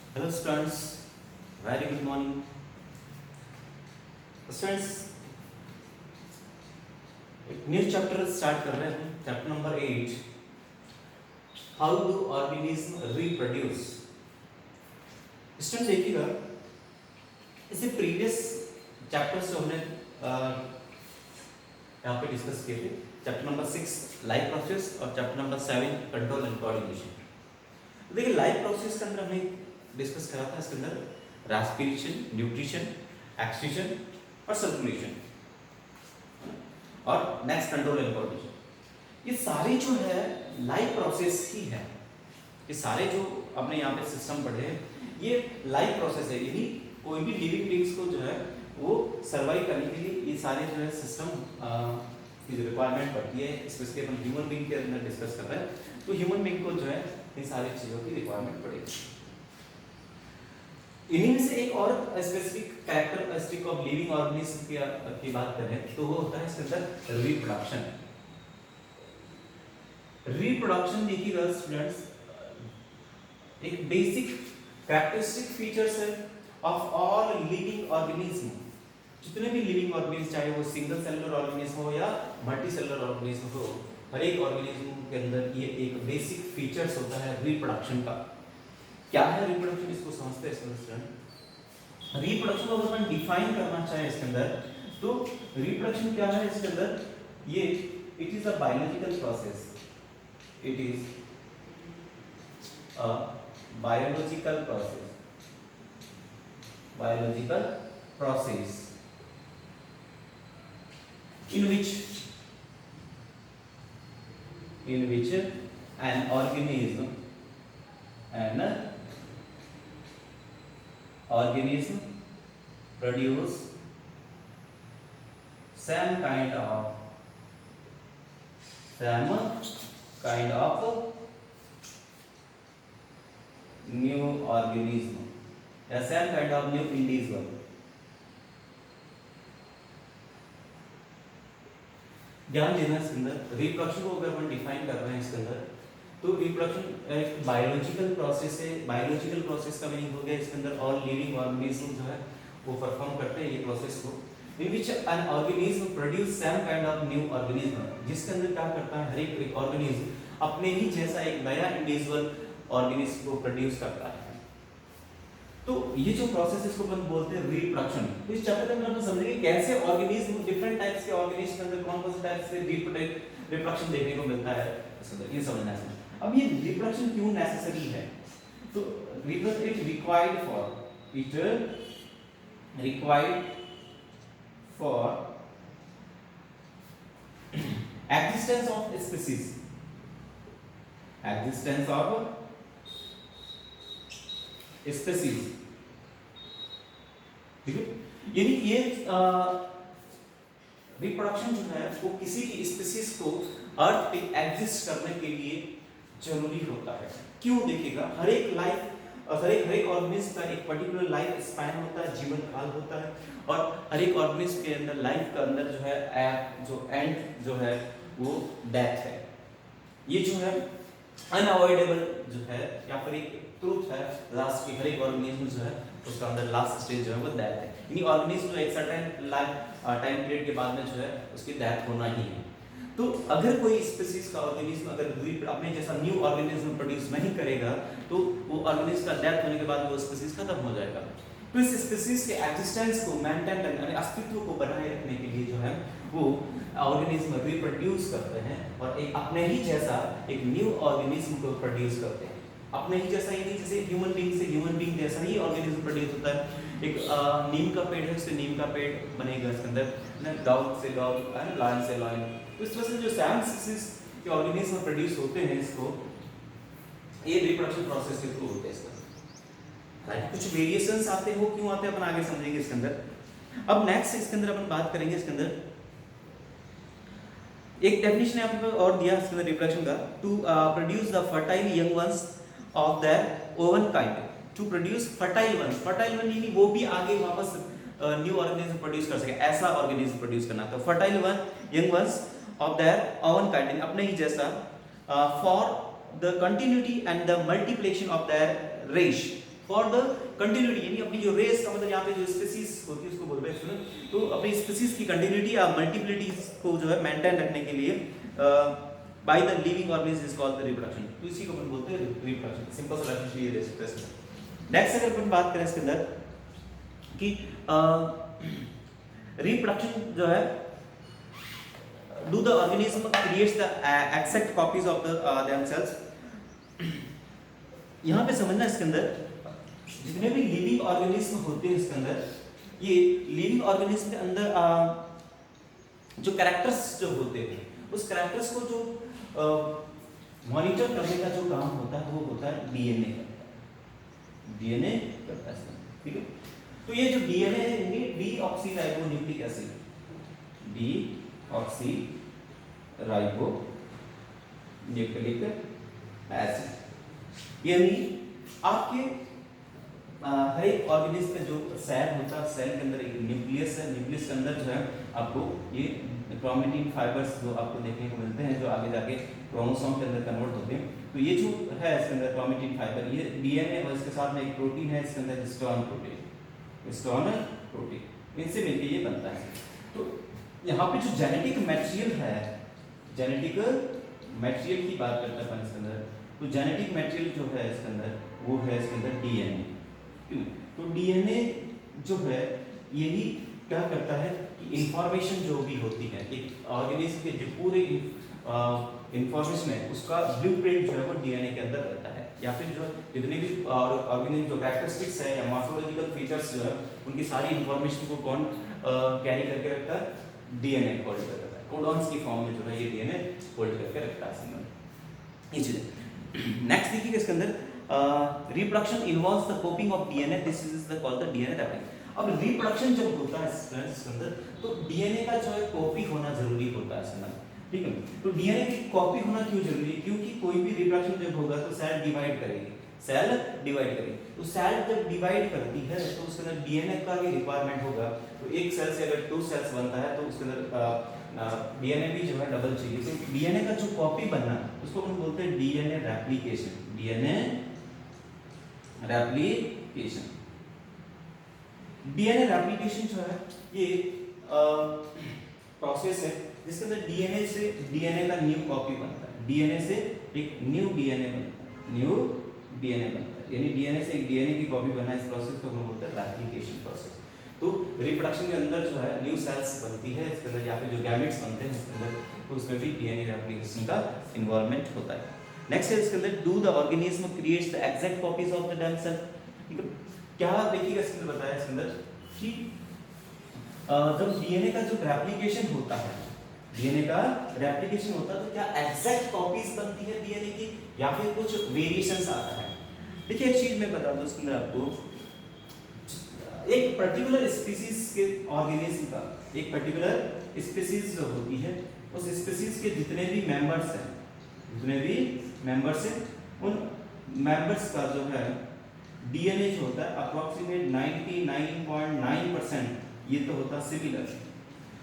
Hello students, very good morning students. एक new chapter start कर रहे हैं, chapter number 8, how do organism reproduce. Students देखिएगा, इससे प्रीवियस चैप्टर्स जो हमने यहाँ पे डिस्कस किए थे, चैप्टर नंबर 6 लाइफ प्रोसेस और chapter number 7 control and coordination. देखिए लाइफ प्रोसेस के अंदर हमने डिस्कस करा था, इसके अंदर रेस्पिरेशन, न्यूट्रिशन, एक्सक्रीशन और सर्कुलेशन और नेक्स्ट कंट्रोल एंड कोऑर्डिनेशन। ये सारे जो है लाइफ प्रोसेस ही है। ये सारे जो अपने यहाँ पे सिस्टम पढ़े हैं ये लाइफ प्रोसेस है। यदि कोई भी लिविंग बींग्स को जो है वो सर्वाइव करने के लिए ये सारे जो है सिस्टम की जो रिक्वायरमेंट पड़ती है, स्पेशली अपन ह्यूमन बींग के अंदर डिस्कस कर रहे हैं, तो ह्यूमन बींग को जो है इन सारी चीज़ों की रिक्वायरमेंट पड़ेगी। इन्हीं में से एक और specific characteristic of living organism की बात करें तो वो होता है इसके अंदर रिप्रोडक्शन। रिप्रोडक्शन देखिएगा स्टूडेंट्स, एक बेसिक कैरेक्टरिस्टिक फीचर्स है ऑफ ऑल लिविंग ऑर्गेनिज्म। जितने भी लिविंग ऑर्गेनिज्म, चाहे वो सिंगल सेलुलर ऑर्गेनिज्म हो या मल्टी सेलुलर ऑर्गेनिज्म हो, हर एक ऑर्गेनिज्म के अंदर ये एक बेसिक फीचर्स होता है रिप्रोडक्शन का। क्या है रिप्रोडक्शन, इसको समझते हैं स्टूडेंट। रिप्रोडक्शन को अगर हम डिफाइन करना चाहें इसके अंदर, तो रिप्रोडक्शन क्या है इसके अंदर, ये it is a biological process. It is a biological process, biological process in which an organism produce some kind of new organism या same kind of new individual। ध्यान देना इसके अंदर रिप्रोडक्शन को अगर हम डिफाइन कर रहे हैं इसके अंदर, तो रिप्रोडक्शन एक बायोलॉजिकल प्रोसेस है। बायोलॉजिकल प्रोसेस का मीनिंग हो गया इसके अंदर ऑल लिविंग ऑर्गेनिज्म जो है वो परफॉर्म करते हैं ये प्रोसेस को, in which an organism produce some kind of new organism, जिसके अंदर क्या करता है हर एक ऑर्गेनिज्म अपने ही जैसा एक नया इंडिविजुअल ऑर्गेनिज्म को प्रोड्यूस करता है। तो ये जो प्रोसेस इसको अपन बोलते हैं रिप्रोडक्शन। तो इस चैप्टर में हम समझेंगे कैसे ऑर्गेनिज्म, डिफरेंट टाइप्स के ऑर्गेनिज्म के अंदर कौन कौन से टाइप से रिप्रोडक्शन देखने को मिलता है, ये समझना है। अब ये रिप्रोडक्शन क्यों नेसेसरी है, तो reproduction it required for existence of species, existence of species. ठीक है, यानी ये रिप्रोडक्शन जो है वो किसी की स्पीसीज को अर्थ पे एग्जिस्ट करने के लिए जरूरी होता है। क्यों, देखिएगा हर एक ऑर्गेनिज्म का एक पर्टिकुलर लाइफ स्पैन होता है, जीवन काल होता है, और हर एक ऑर्गेनिज्म के अंदर लाइफ का अंदर जो है जो एंड जो है वो डेथ है। ये जो है अनअवॉइडेबल जो है या फिर एक ट्रूथ है, लास्ट की हर एक ऑर्गेनिज्म जो है उसका अंदर लास्ट स्टेज जो है वो डेथ है। यानी ऑर्गेनिज्म जो एक सर्टेन टाइम पीरियड के बाद में जो है उसकी डेथ होना ही है। तो अगर कोई स्पीसीज का ऑर्गेनिज्म अगर अपने जैसा न्यू ऑर्गेनिज्म प्रोड्यूस नहीं करेगा तो वो ऑर्गेनिज्म का डेथ होने के बाद वो स्पीसीज खत्म हो जाएगा। तो इस स्पीसीज के एग्जिस्टेंस को मेंटेन करने, अस्तित्व को बनाए रखने के लिए जो है वो ऑर्गेनिज्म रिप्रोड्यूस करते हैं और एक अपने ही जैसा एक न्यू ऑर्गेनिज्म को प्रोड्यूस करते हैं। अपने ही जैसा ही नहीं, जैसे ह्यूमन बीइंग जैसा ही ऑर्गेनिज्म प्रोड्यूस होता है। एक नीम का पेड़ है, उससे नीम का पेड़ बनेगा इसके अंदर, डॉग से डॉग, लायन से लायन। तो इस तरह से जो सैम स्पीसीज के ऑर्गेनिज्म प्रोड्यूस होते हैं इसको ये रिप्रोडक्शन प्रोसेस के थ्रू होते हैं। इसका कुछ वेरिएशंस आते हैं, वो क्यों आते हैं अपन आगे समझेंगे इसके अंदर। अब नेक्स्ट इसके अंदर अपन बात करेंगे इसके अंदर एक डेफिनेशन यहाँ पे और दिया इसके अंदर रिप्रोडक्शन का, to produce the fertile young ones of their own kind. To produce fertile one यानी वो भी आगे वापस न्यू ऑर्गेनिज्म प्रोड्यूस कर सके, ऐसा ऑर्गेनिज्म प्रोड्यूस करना। तो fertile one young ones of their own kind, अपने ही जैसा, for the continuity and the multiplication of their रेश, फॉर द कंटिन्यूटी, यानी अपनी जो रेस का मतलब यहाँ पे जो स्पीसीज होती है उसको बोल रहे हैं स्टूडेंट, तो अपनी स्पीसीज की कंटिन्यूटी या मल्टीप्लिटी को जो है मेंटेन रखने के लिए by the living organism is called the reproduction. तो इसी को अपन बोलते हैं रिप्रोडक्शन। सिंपल सा लैंग्वेज ये दे सकते हैं। नेक्स्ट अगर अपन बात करें इसके अंदर कि रिप्रोडक्शन जो है, do the organism creates the exact copies of themselves. यहाँ पे समझना इसके अंदर जितने भी लिविंग ऑर्गेनिज्म होते हैं इसके अंदर, ये लिविंग ऑर्गेनिज्म के अंदर जो कैरेक्टर्स जो होते हैं उस कैरेक्टर्स को जो मॉनिटर करने का जो काम होता है वो होता है डीएनए का। डीएनए करता है, ठीक है। तो ये जो डीएनए है डीऑक्सीराइबोन्यूक्लिक एसिड, डीऑक्सीराइबोन्यूक्लिक एसिड, यानी आपके हर एक ऑर्गेनिज्म का जो सेल होता है, सेल के अंदर एक न्यूक्लियस है, न्यूक्लियस के अंदर जो है आपको ये क्रोमेटिन फाइबर्स जो आपको देखने को मिलते हैं जो आगे जाके क्रोमोसोम के अंदर कन्वर्ट होते हैं। तो ये जो है इसके अंदर क्रोमेटिन फाइबर, ये डीएनए और इसके साथ में एक प्रोटीन है इसके अंदर हिस्टोन प्रोटीन, इनसे मिलकर ये बनता है। तो यहाँ पे जो जेनेटिक मटेरियल है, जेनेटिक मटेरियल की बात करते हैं इसके अंदर, तो जेनेटिक मटेरियल जो है इसके अंदर वो है इसके अंदर डीएनए। तो डीएनए जो है यही क्या करता है कि इंफॉर्मेशन जो भी होती है एक ऑर्गेनिज्म के जो पूरे इंफॉर्मेशन है उसका ब्लूप्रिंट जो है वो डीएनए के अंदर रहता है, या फिर जो जितने भी ऑर्गेनिज्म जो कैरेक्टरिस्टिक्स है या मॉर्फोलॉजिकल फीचर्स जो है उनकी सारी इंफॉर्मेशन को कौन कैरी करके रखता है, डीएनए होल्ड करके रखता है। कोडॉन्स की फॉर्म में जो है ये डीएनए होल्ड करके रखता है। ये चीजें नेक्स्ट देखिएगा इसके अंदर reproduction involves the copying of DNA, this is the called the DNA wrapping. अब रिप्रोडक्शन जब होता है इसके अंदर तो डीएनए का जो है कॉपी होना जरूरी होता है इसके अंदर, ठीक है। तो डीएनए की कॉपी होना क्यों जरूरी है, क्योंकि कोई भी रिप्रोडक्शन जब होगा तो सेल डिवाइड करेगी, सेल डिवाइड करेगी। तो सेल जब डिवाइड करती है तो उसके अंदर डीएनए का भी रिक्वायरमेंट होगा। तो एक सेल से अगर 2 सेल्स बनता है तो उसके अंदर डीएनए भी जो है डबल चाहिए। तो डीएनए का जो कॉपी बनना उसको हम बोलते हैं DNA replication, DNA replication. DNA replication जो है ये प्रोसेस है जिसके अंदर डीएनए से डीएनए का न्यू कॉपी बनता है, डीएनए से एक न्यू डीएनए बनता है, न्यू डीएनए बनता है, यानी डीएनए से एक डीएनए की कॉपी बनना, इस प्रोसेस को हम बोलते हैं रेप्लिकेशन प्रोसेस। तो रिप्रोडक्शन के अंदर जो है न्यू सेल्स बनती है इसके अंदर, या फिर जो गैमेट्स बनते हैं इसके अंदर, तो उसमें भी डीएनए रेप्लिकेशन का इन्वॉल्वमेंट होता है। नेक्स्ट है इसके अंदर do the organism creates the exact copies of the dam cell. क्या देखिएगा इसके अंदर बताया इसके अंदर कि जब डीएनए का जो रेप्लिकेशन होता है, डीएनए का रेप्लिकेशन होता है तो क्या एग्जैक्ट कॉपीज बनती है डीएनए की या फिर कुछ वेरिएशंस आता है। देखिए एक चीज मैं बता दूं इसके अंदर आपको, एक पर्टिकुलर स्पीसीज के ऑर्गेनिज्म का, एक पर्टिकुलर स्पीसीज जो होती है उस स्पीसीज के जितने भी मेंबर्स हैं, जितने भी मेंबर्स हैं उन मेंबर्स का जो है डीएनए जो होता है अप्रोक्सीमेट 99.9% ये तो होता है सिमिलर,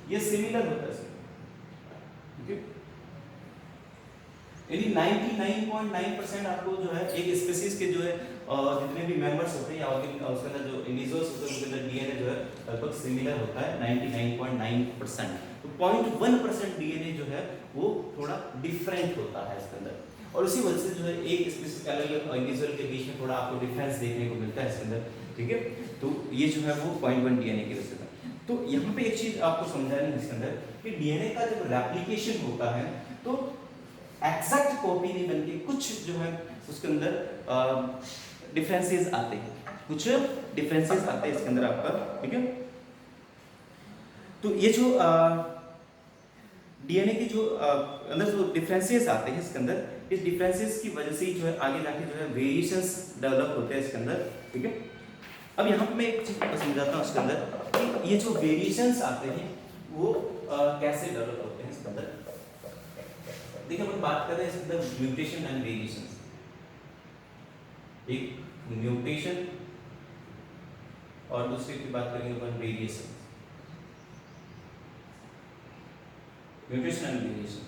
ये सिमिलर होता है, ठीक है। यानी 99.9% आपको जो है एक स्पीसीज के जो है जितने भी मेंबर्स होते हैं या उसके अंदर जो इंडिविजुअल्स होते हैं उनके अंदर डीएनए जो है लगभग सिमिलर होता है 99.9%। तो 0.1% डीएनए जो है वो थोड़ा डिफरेंट होता है इसके अंदर, और उसी वजह से जो है एक स्पीसीज के अलग अलग इंडिविजुअल के बीच में थोड़ा आपको डिफरेंस देखने को मिलता है इसके अंदर, ठीक है। तो ये जो है वो 0.1 डीएनए की वजह से। तो यहाँ पे एक चीज आपको समझानी है इसके अंदर कि डीएनए का जब रेप्लिकेशन होता है तो एग्जैक्ट कॉपी नहीं बनती, कुछ जो है उसके अंदर डिफरेंसेस आते हैं, कुछ डिफरेंसेस आते हैं इसके अंदर आपका, ठीक है। तो ये जो डीएनए की जो अंदर जो डिफरेंसेस आते हैं इसके अंदर, इस डिफरेंसेस की वजह से जो है आगे जाके जो है वेरिएशंस डेवलप होते हैं इसके अंदर, ठीक है। अब यहाँ पे मैं एक चीज समझाता हूँ इसके अंदर कि ये जो वेरिएशंस आते हैं वो कैसे डेवलप होते हैं इसके अंदर। देखिए अपन बात कर रहे हैं इसके अंदर म्यूटेशन एंड वेरिएशंस, एक म्यूटेशन और दूसरे की बात करेंगे अपन variation, mutation and variation.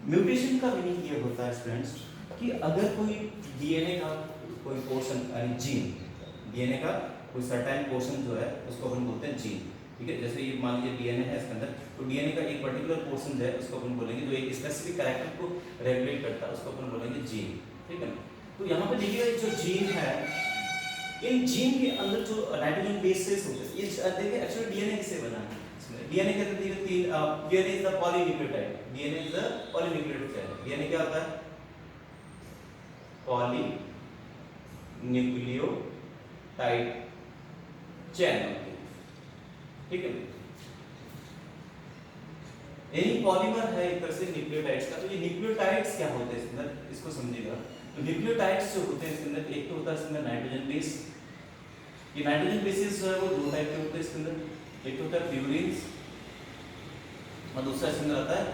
Mutation का मीनिंग ये होता है स्टूडेंट्स कि अगर कोई डीएनए का कोई पोर्शन यानी जीन, डीएनए का कोई सर्टेन पोर्शन जो है उसको अपन बोलते हैं जीन। ठीक है, जैसे ये मान लीजिए डीएनए है इसके अंदर, तो डीएनए का एक पर्टिकुलर पोर्शन जो है उसको अपन बोलेंगे जो एक स्पेसिफिक कैरेक्टर को रेगुलेट करता है, उसको अपन बोलेंगे जीन। ठीक है, तो यहाँ पे देखिए जो जीन है, इन जीन के अंदर जो नाइट्रोजन बेसेस होते हैं, ये देखिए एक्चुअली डीएनए किससे बना है, डीएनए के अंदर देखिए DNA is the polynucleotide, DNA is the polynucleotide. DNA क्या होता है, पॉलीन्यूक्लियोटाइड चेन होती है। ठीक है, यानी पॉलीमर है एक तरह से न्यूक्लियोटाइड्स का। तो ये न्यूक्लियोटाइड्स क्या होते हैं इसके अंदर, इसको समझिएगा। तो न्यूक्लियोटाइड्स जो होते हैं इसके अंदर, एक तो होता है इसके अंदर नाइट्रोजन बेस। ये नाइट्रोजन बेसेस जो है वो दो टाइप के होते हैं इसके अंदर, एक होता है प्यूरिन्स और दूसरा इसके अंदर आता है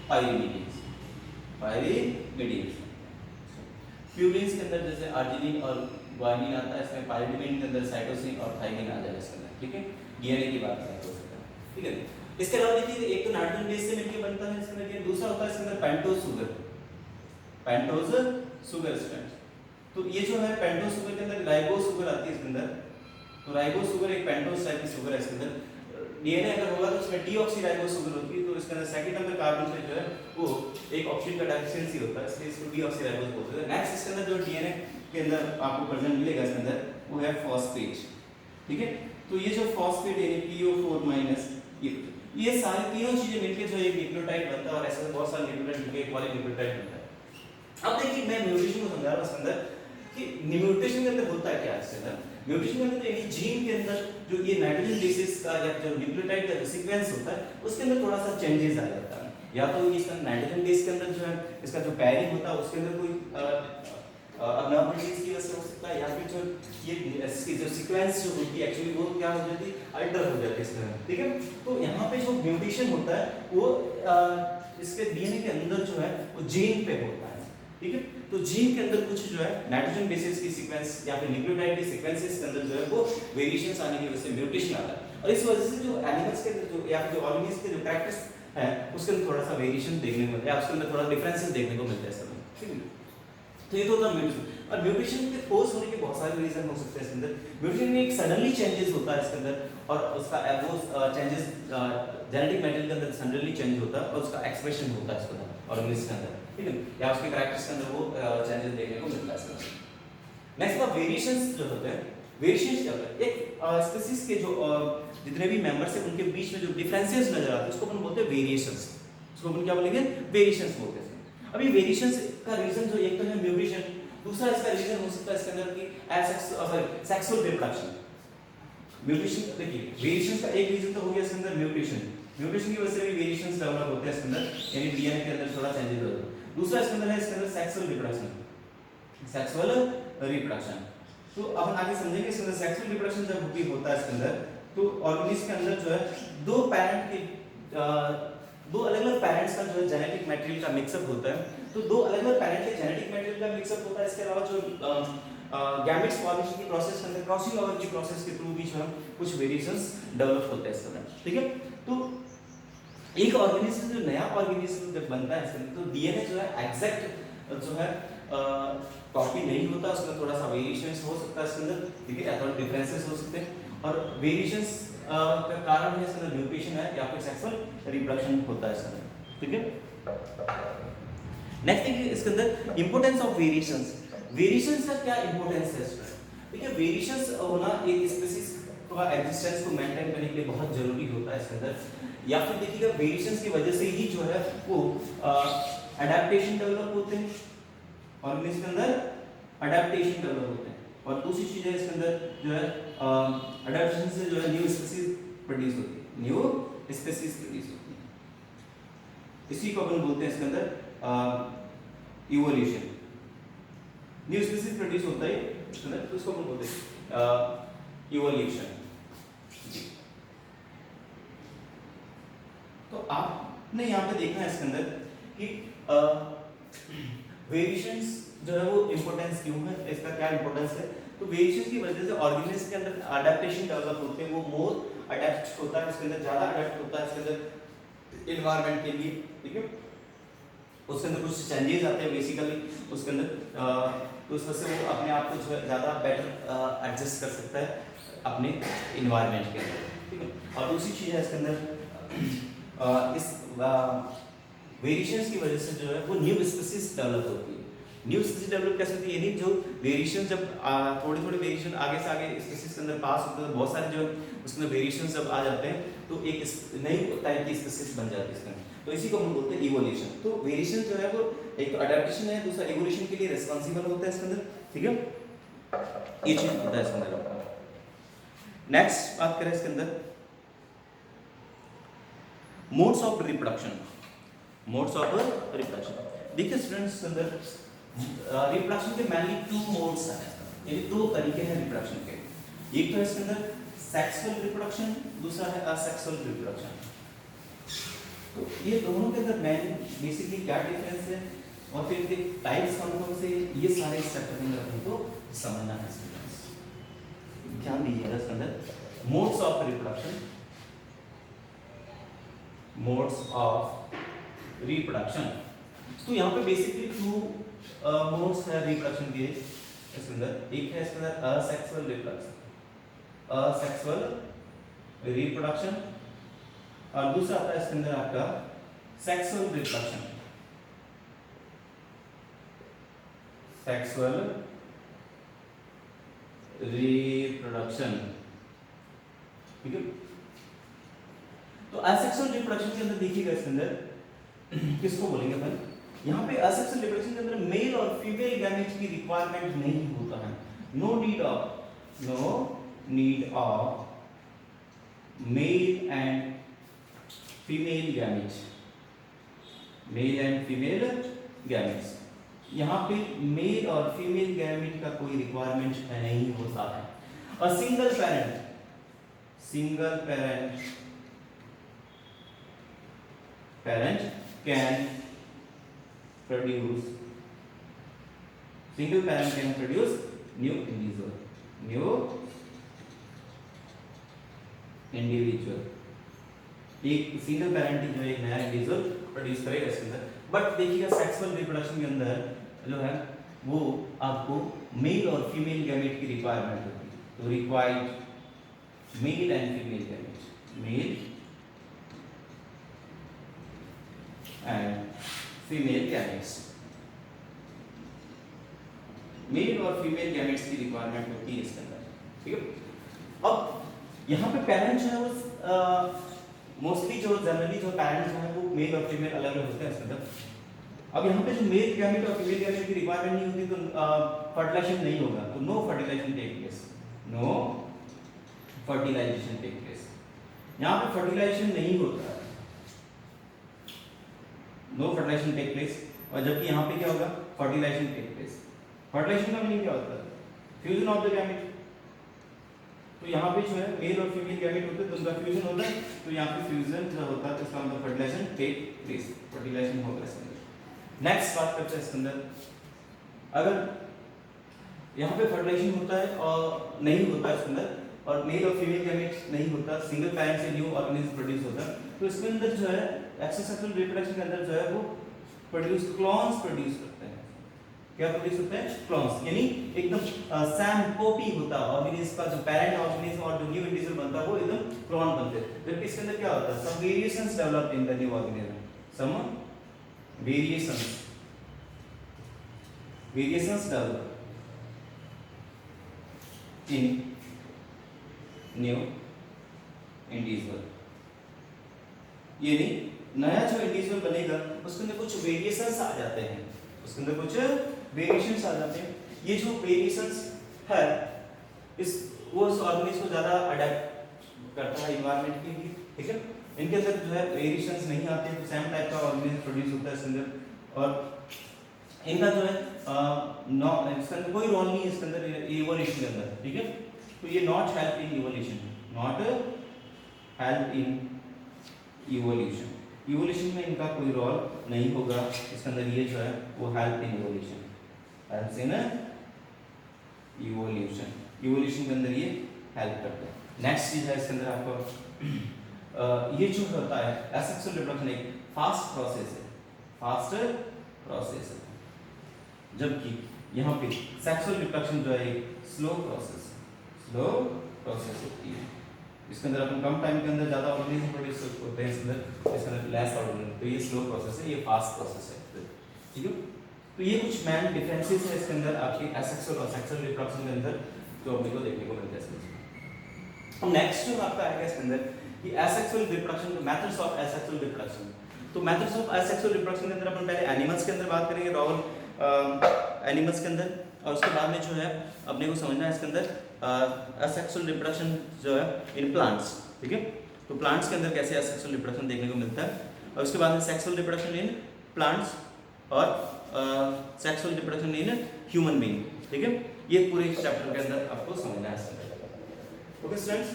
पाइरिमिडीन्स। पाइरिमिडीन्स प्यूरिन्स के अंदर जैसे आर्जिनिन और ग्वानिन आता है, इसमें पाइरिमिडीन के अंदर साइटोसिन और थाइमिन आ जाएगा इसके अंदर। ठीक है, डीएनए की बात करें तो ठीक है। इसके अलावा देखिए एक तो नाइट्रोजन बेस से मिलकर बनता है इसके अंदर, दूसरा होता है इसके अंदर pentose sugar, pentose sugar strand. तो ये जो है पेंटोज शुगर के अंदर राइबोज शुगर आती है इसके अंदर, तो राइबोज शुगर एक पेंटोज टाइप की शुगर है इसके अंदर। डीएनए अगर होगा तो उसमें डीऑक्सीराइबोज शुगर होती है, तो इसके अंदर सेकंड नंबर कार्बन पे जो है वो एक ऑक्सीजन का डेफिशिएंसी होता है, इसलिए इसको डीऑक्सीराइबोज बोलते हैं। नेक्स्ट इसके अंदर जो डीएनए के अंदर आपको प्रेजेंट मिलेगा इसके अंदर वो है फॉस्फेट। ठीक है, तो ये जो फॉस्फेट यानी PO4- ये सारी तीनों चीजें मिलकर जो एक न्यूक्लियोटाइड बनता है, और ऐसे बहुत सारे न्यूक्लियोटाइड मिलकर एक पॉलीन्यूक्लियोटाइड बनता है। अब देखिए मैं म्यूटेशन को समझा रहा हूं इसके अंदर कि म्यूटेशन के अंदर होता है क्या इसके अंदर। म्यूटेशन के अंदर एक जीन के अंदर जो ये नाइट्रोजन बेसिस का या जो न्यूक्लियोटाइड का जो सीक्वेंस होता है उसके अंदर थोड़ा सा चेंजेस आ जाता है, या तो इसका नाइट्रोजन बेस के अंदर जो है इसका जो पैरिंग होता है उसके अंदर कोई अबनॉर्मलिटीज की वजह से हो सकता है, या फिर जो ये इसकी जो सीक्वेंस जो होती है एक्चुअली वो क्या हो जाती है, अल्टर हो जाती है इस तरह। ठीक है, तो यहाँ पे जो म्यूटेशन होता है वो इसके डीएनए के अंदर जो है वो जीन पे होता है। ठीक है, तो जीन के अंदर कुछ जो है नाइट्रोजन बेसिस की सीक्वेंस या फिर न्यूक्लियोटाइड के सीक्वेंसेस के अंदर जो है वो वेरिएशंस आने की वजह से म्यूटेशन आता है, और इस वजह से जो एनिमल्स के अंदर जो या फिर जो ऑर्गेनिज्म के जो कैरेक्टर्स है उसके अंदर थोड़ा सा वेरिएशन देखने को मिलता है, उसके अंदर थोड़ा डिफरेंसेस देखने को मिलता है सब। ठीक है, तो ये तो होता है म्यूटेशन। और म्यूटेशन के कोज होने के बहुत सारे रीजन हो सकते हैं इसके अंदर। म्यूटेशन में एक सडनली चेंजेस होता है इसके अंदर, और उसका वो चेंजेस जेनेटिक मटेरियल के अंदर सडनली चेंज होता है, और उसका एक्सप्रेशन होता है इसके अंदर ऑर्गेनिज्म के अंदर। ठीक है, या उसके कैरेक्टर्स के अंदर वो चेंजेस देखने को मिलता है इसके अंदर। नेक्स्ट का वेरिएशंस जो होते हैं, वेरिएशंस क्या होता है, एक स्पीशीज के जो जितने भी मेंबर्स हैं उनके बीच में जो डिफरेंसेस नजर आते हैं उसको अपन बोलते हैं वेरिएशंस। उसको अपन क्या बोलेंगे, वेरिएशंस बोलते हैं। अब ये वेरिएशंस का रीजन जो एक तो है म्यूटेशन, दूसरा इसका रीजन हो सकता है इसके अंदर कि सेक्सुअल रिप्रोडक्शन। म्यूटेशन देखिए वेरिएशंस का एक रीजन तो हो गया इसके अंदर म्यूटेशन, म्यूटेशन की वजह से भी वेरिएशंस डेवलप होते हैं इसके अंदर, यानी डीएनए के अंदर थोड़ा चेंजेस होते हैं। दूसरा इसके अंदर है इसके अंदर सेक्सुअल रिप्रोडक्शन, सेक्सुअल रिप्रोडक्शन। तो अब आगे समझेंगे इसके अंदर सेक्सुअल रिप्रोडक्शन जब भी होता है इसके अंदर, तो ऑर्गेनिज्म के अंदर जो है दो पैरेंट के दो अलग-अलग पेरेंट्स का जो है जेनेटिक मटेरियल का मिक्सअप होता है। तो दो अलग-अलग पेरेंट के जेनेटिक मटेरियल का मिक्सअप होता है। इसके अलावा जो गैमेट्स फॉर्मेशन की प्रोसेस के अंदर क्रॉसिंग ओवर की प्रोसेस के थ्रू भी जो है कुछ वेरिएशंस डेवलप होते हैं इसके अंदर। ठीक है, तो एक ऑर्गेनिज्म जो नया ऑर्गेनिज्म जब बनता है इसके अंदर, तो डीएनए जो है एग्जैक्ट जो है कॉपी नहीं होता, उसमें थोड़ा सा वेरिएशंस हो सकता है इसके अंदर। ठीक है, थोड़ा डिफरेंसेस हो सकते हैं, और वेरिएशंस का कारण है इसके अंदर म्यूटेशन है या फिर सेक्सुअल रिप्रोडक्शन होता है इसके अंदर। ठीक है, नेक्स्ट थिंग इसके अंदर इंपॉर्टेंस ऑफ वेरिएशंस। वेरिएशंस का क्या इंपॉर्टेंस है इसमें? ठीक है, वेरिएशंस होना एक स्पीशीज का एग्जिस्टेंस को मेंटेन करने के लिए बहुत जरूरी होता है इसके अंदर, या फिर देखिएगा वेरिएशंस की वजह से ही जो है वो अडैप्टेशन डेवलप होते हैं ऑर्गेनिज्म के अंदर, अडैप्टेशन डेवलप होते हैं। और दूसरी चीज है इसके अंदर जो है अडैप्टेशन से जो है न्यू स्पीशीज प्रोड्यूस होती है, न्यू स्पीशीज प्रोड्यूस होती है। इसी को अपन बोलते हैं इसके अंदर इवोल्यूशन। न्यू स्पीशीज प्रोड्यूस होता है इसके अंदर, तो इसको अपन बोलते हैं इवोल्यूशन। तो आपने यहाँ पे देखना है इसके अंदर कि वेरिएशंस जो है वो इंपॉर्टेंस क्यों है, इसका क्या इंपॉर्टेंस है। तो वेरिएशन की वजह से ऑर्गेनिज्म के अंदर अडैप्टेशन डेवलप होते हैं, वो मोर अडैप्ट होता है इसके अंदर, ज्यादा अडैप्ट होता है इसके अंदर एनवायरनमेंट के लिए। ठीक है, उसके अंदर कुछ चेंजेस आते हैं बेसिकली उसके अंदर, तो उस वजह से वो अपने आप को जो है ज़्यादा बेटर एडजस्ट कर सकता है अपने इन्वायरमेंट के अंदर, ठीक है। और दूसरी चीज़ है इसके अंदर इस वेरिएशंस की वजह से जो है वो न्यू स्पीसीज डेवलप होती है। न्यू स्पीसीज डेवलप कैसे होती है, यानी जो वेरिएशन जब थोड़े थोड़े वेरिएशन आगे से आगे स्पीसीज के अंदर पास होते हैं, बहुत सारे जो उसके अंदर वेरिएशन जब आ जाते हैं तो एक नई टाइप की स्पीसीज बन जाती है इसके अंदर, तो इसी को हम बोलते हैं इवोल्यूशन। तो वेरिएशन जो है वो एक तो अडेप्टेशन है, दूसरा इवोल्यूशन के लिए रिस्पांसिबल होता है इसके अंदर, ठीक है। ये चीज होता है इसके अंदर। नेक्स्ट बात करें इसके अंदर modes of reproduction. Modes of reproduction, देखिए स्टूडेंट्स इसके अंदर रिप्रोडक्शन के मेनली 2 मोड्स हैं, यानी 2 तरीके हैं रिप्रोडक्शन के। एक तो इसके अंदर सेक्सुअल रिप्रोडक्शन, दूसरा है असेक्सुअल रिप्रोडक्शन। तो ये दोनों के अंदर मेन बेसिकली क्या डिफरेंस है और फिर इनके टाइप्स कौन-कौन से, ये सारे स्ट्रक्चर के अंदर हमको समझना है स्टूडेंट्स। ध्यान दीजिएगा इसके अंदर modes of reproduction, modes of reproduction. तो यहाँ पे बेसिकली 2 मोड्स है रिप्रोडक्शन के इसके अंदर। एक है इसके अंदर असेक्सुअल रिप्रोडक्शन, असेक्सुअल रिप्रोडक्शन, और दूसरा आता है इसके अंदर आपका सेक्सुअल रिप्रोडक्शन, सेक्सुअल रिप्रोडक्शन, ठीक है। तो असेक्सुअल रिप्रोडक्शन के अंदर देखिएगा इसके अंदर किसको बोलेंगे अपन, यहाँ पे असेक्सुअल रिप्रोडक्शन के अंदर मेल और फीमेल गैमेट की रिक्वायरमेंट नहीं होता है। No need of male and female gametes, male and female gametes. यहाँ पे मेल और फीमेल गैमेट का कोई रिक्वायरमेंट नहीं होता है। A single parent can produce new individual, एक सिंगल पेरेंट जो एक नया इंडिविजुअल प्रोड्यूस करेगा इसके अंदर। बट देखिएगा सेक्सुअल रिप्रोडक्शन के अंदर जो है वो आपको मेल और फीमेल गैमेट की रिक्वायरमेंट होती है। तो required male and female gamete, male and female gametes, male और फीमेल गैमेट्स की रिक्वायरमेंट होती है इसके अंदर, ठीक है। अब यहाँ पे पेरेंट जो है वो मोस्टली जो जनरली जो पेरेंट्स हैं वो मेल और फीमेल अलग अलग होते हैं इसके अंदर। अब यहाँ पे जो मेल गैमेट और फीमेल गैमेट की रिक्वायरमेंट नहीं होती तो फर्टिलाइजेशन नहीं होगा, तो no fertilisation take place, no fertilisation take place. यहाँ पे फर्टिलाइजेशन नहीं होता है, नो फर्टिलाइजेशन टेक प्लेस, और जबकि यहाँ पे क्या होगा, फर्टिलाइजेशन टेक प्लेस। फर्टिलाइजेशन का मीनिंग क्या होता है, फ्यूजन ऑफ द गैमेट। तो यहाँ पे जो है मेल और फीमेल गैमेट होते हैं तो उनका फ्यूजन होता है, तो यहाँ पे फ्यूजन जो होता है तो इसका मतलब फर्टिलाइजेशन टेक प्लेस, फर्टिलाइजेशन होता है इसके अंदर। नेक्स्ट बात करते हैं इसके अंदर, अगर यहाँ पे फर्टिलाइजेशन होता है और नहीं होता है इसके अंदर, और मेल और फीमेल गैमेट नहीं होता, सिंगल पेरेंट से न्यू ऑर्गेनिज्म प्रोड्यूस होता है, तो इसके अंदर जो है एक्सोसेक्सुअल रिप्रोडक्शन के अंदर जो है वो क्लोन्स प्रोड्यूस करते हैं। क्या प्रोड्यूस होता है, क्लोन्स, यानी एकदम सैम कॉपी होता है ऑर्गेनिज्म का, जो पेरेंट ऑर्गेनिज्म और जो न्यू इंडिविजुअल बनता है वो एकदम क्लोन बनते हैं। जबकि इसके अंदर क्या होता है, some variations developed in the new organism, some variations developed in new individual, यानी नया जो इंडिविजुअल बनेगा उसके अंदर कुछ वेरिएशंस आ जाते हैं, उसके अंदर कुछ वेरिएशंस आ जाते हैं। ये जो वेरिएशंस है इस वो उस ऑर्गेनिज्म को ज्यादा अडेप्ट करता है इन्वायरमेंट के लिए, ठीक है। इनके अंदर जो है वेरिएशंस नहीं आते हैं तो सेम टाइप का ऑर्गेनिज्म प्रोड्यूस होता है इसके अंदर, और इनका जो है इसके अंदर कोई रोल नहीं है इसके अंदर इवोल्यूशन के अंदर, ठीक है। तो ये not help in evolution, not help in evolution, evolution में इनका कोई रोल नहीं होगा इसके अंदर। ये जो है वो help in evolution, help in evolution, evolution के अंदर ये हेल्प करते हैं। नेक्स्ट चीज है इसके अंदर आपको ये जो होता है एसेक्सुअल रिप्रोडक्शन एक फास्ट प्रोसेस है, फास्ट प्रोसेस है, जबकि यहाँ पे सेक्सुअल रिप्रोडक्शन जो है स्लो प्रोसेस होती है, इसके अंदर अपन कम टाइम के अंदर ज़्यादा ऑर्गेनिज्म प्रोड्यूस होते हैं, इसके अंदर लेस ऑर्गेनिज्म, तो ये स्लो प्रोसेस है, ये फास्ट प्रोसेस है, ठीक है। तो ये कुछ मेन डिफरेंसेस है इसके अंदर आपके एसेक्सुअल और सेक्सुअल रिप्रोडक्शन के अंदर जो अपने को देखने को मिलता है इसमें। अब नेक्स्ट जो आपका आएगा इसके अंदर कि asexual reproduction, methods of asexual reproduction. तो मेथड्स ऑफ एसेक्सुअल रिप्रोडक्शन के अंदर अपन पहले एनिमल्स के अंदर बात करेंगे, रॉ एनिमल्स के अंदर, और उसके बाद में जो है अपने को समझना है इसके अंदर एसेक्सुअल रिप्रोडक्शन जो है इन प्लांट्स, ठीक है। तो प्लांट्स के अंदर कैसे एसेक्सुअल रिप्रोडक्शन देखने को मिलता है, और उसके बाद में सेक्सुअल रिप्रोडक्शन इन प्लांट्स और sexual reproduction in human being, ठीक है। ये पूरे चैप्टर के अंदर आपको समझना है इसके अंदर। ओके स्टूडेंट्स,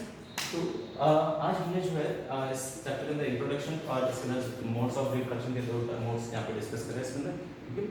तो आज हमने जो है इस चैप्टर के अंदर इंट्रोडक्शन और इसके अंदर मोड्स ऑफ रिप्रोडक्शन के दो मोड्स यहाँ पे डिस्कस करें इसके अंदर, ठीक है।